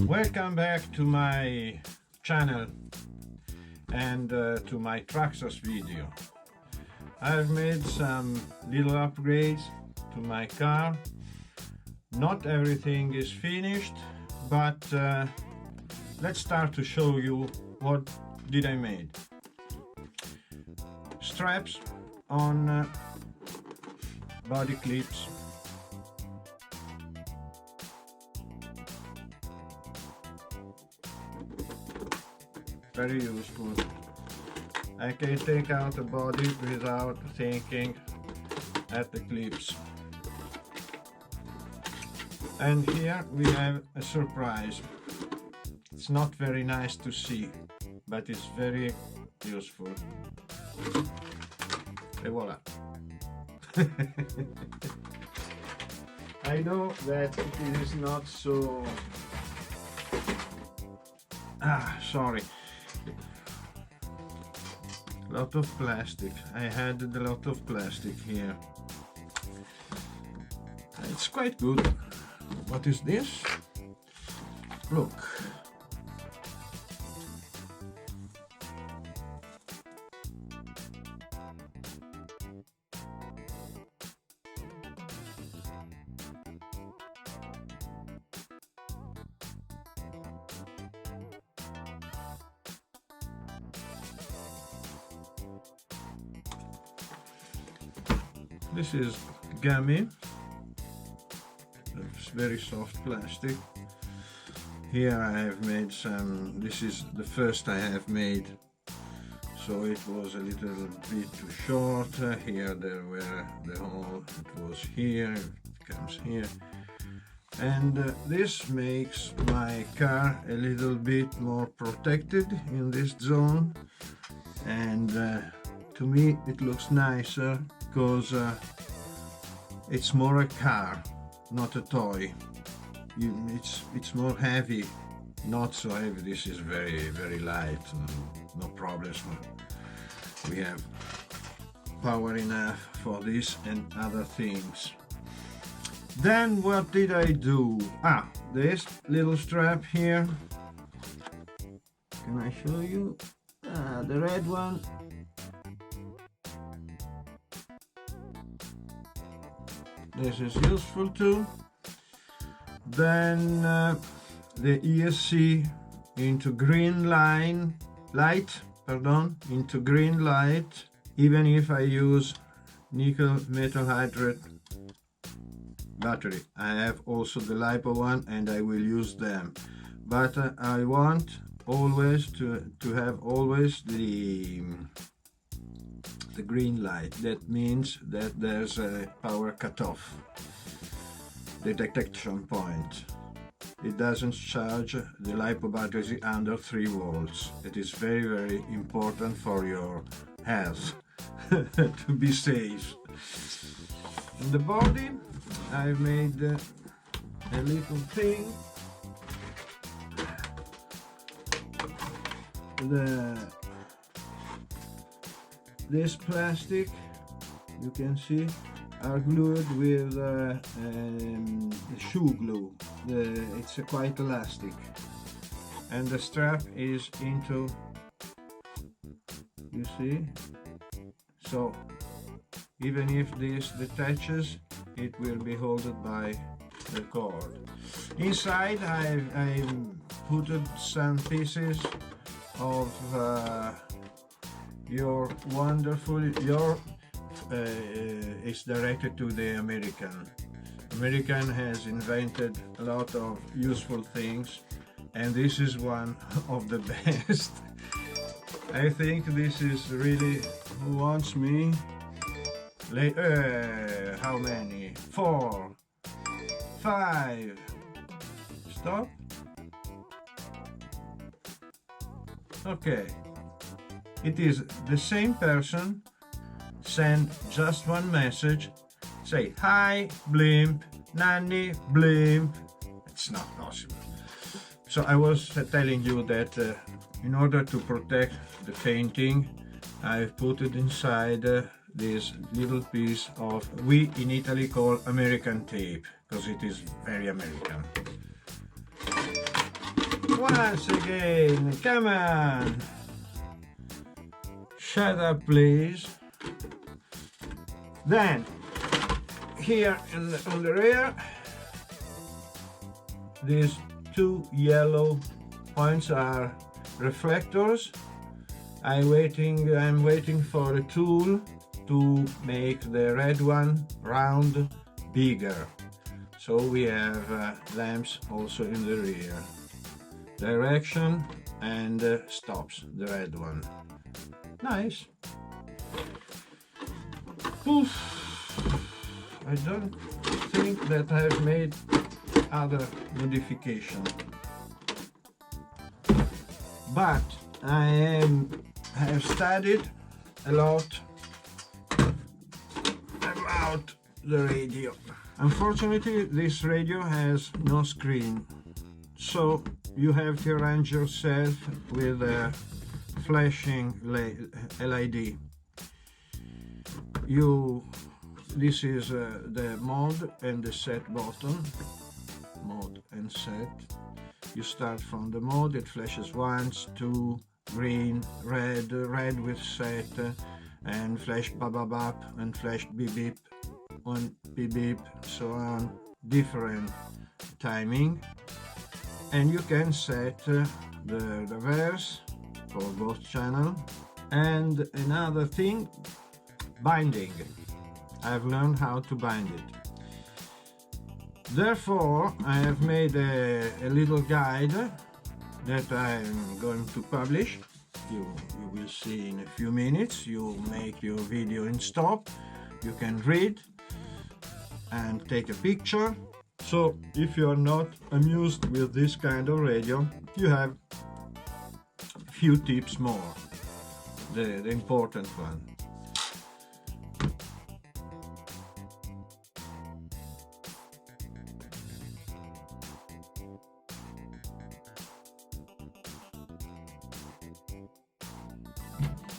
Welcome back to my channel and to my Traxxas video. I've made some little upgrades to my car. Not everything is finished, but let's start to show you what did I made. Straps on body clips. Very useful. I can take out the body without thinking at the clips. And here we have a surprise. It's not very nice to see, but it's very useful. Et voila. I know that it is not so... sorry. Lot of plastic. I had a lot of plastic here. It's quite good. What is this? Look. This is gummy. It's very soft plastic. Here I have made some, this is the first I have made, so it was a little bit too short. Here there were the hole, it was here, it comes here. And this makes my car a little bit more protected in this zone, and to me it looks nicer because it's more a car, not a toy. It's more heavy, not so heavy. This is very light, no problems. We have power enough for this and other things. Then what did I do? This little strap here. Can I show you? The red one. This is useful too. Then the ESC into green light, into green light, even if I use nickel metal hydride battery. I have also the LiPo one and I will use them. But I want always to have always the green light. That means that there's a power cutoff, the detection point. It doesn't charge the LiPo battery under 3 volts. It is very important for your health to be safe. In the body I've made a little thing. This plastic, you can see, are glued with shoe glue. It's quite elastic, and the strap is into, you see, so even if this detaches, it will be held by the cord. Inside I put some pieces of your is directed to the American. American has invented a lot of useful things, and this is one of the best. I think this is really, who wants me? How many? 4, 5. Stop. Okay. It is the same person. Send just one message. Say hi, blimp, nanny, blimp. It's not possible. So I was telling you that in order to protect the painting, I've put it inside this little piece of, we in Italy call American tape, because it is very American. Once again, come on! Shut up, please. Then, here on the rear, these two yellow points are reflectors. I'm waiting for a tool to make the red one round bigger. So we have lamps also in the rear. Direction and stops, the red one. Nice. Poof. I don't think that I've made other modification, but I have studied a lot about the radio. Unfortunately, this radio has no screen, so you have to arrange yourself with a flashing LED. This is the mode and the set button. Mode and set. You start from the mode, it flashes once, two, green, red with set, and flash bap and flash beep beep, one beep beep, so on, different timing. And you can set the reverse for both channels. And another thing, binding. I've learned how to bind it. Therefore, I have made a little guide that I'm going to publish. You will see in a few minutes. You make your video in stop. You can read and take a picture. So if you are not amused with this kind of radio, you have a few tips more, the important one.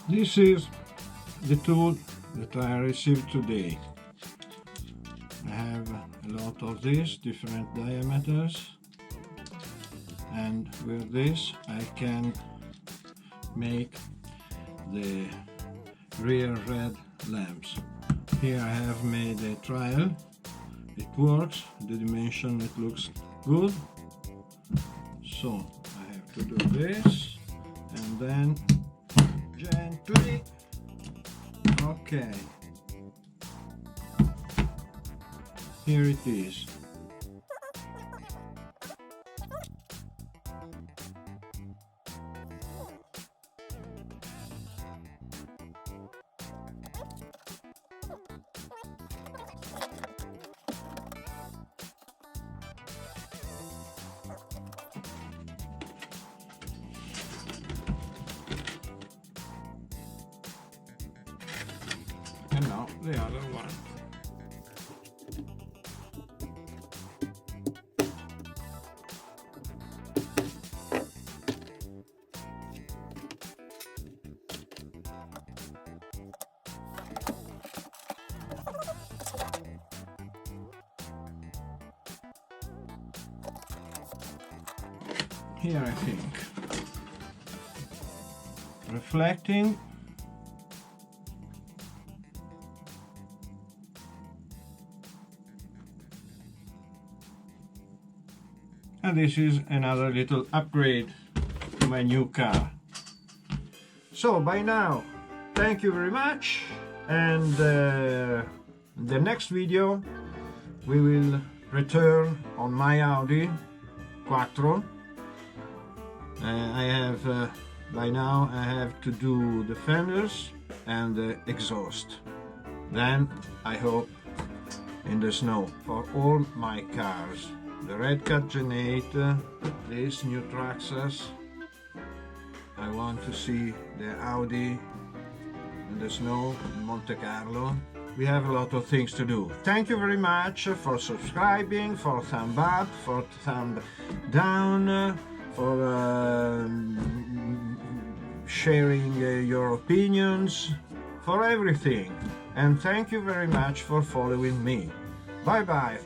This is the tool that I received today. I have a lot of these different diameters, and with this I can make the rear red lamps. Here I have made a trial. It works, the dimension, it looks good. So I have to do this and then gently, okay, here it is. And now the other one. Here I think. Reflecting. And this is another little upgrade to my new car. So by now, thank you very much, and in the next video we will return on my Audi Quattro. By now I have to do the fenders and the exhaust. Then I hope in the snow for all my cars. The Red Cat Gen 8, this new Traxxas. I want to see the Audi in the snow in Monte Carlo. We have a lot of things to do. Thank you very much for subscribing, for thumb up, for thumb down, for sharing your opinions, for everything. And thank you very much for following me. Bye bye.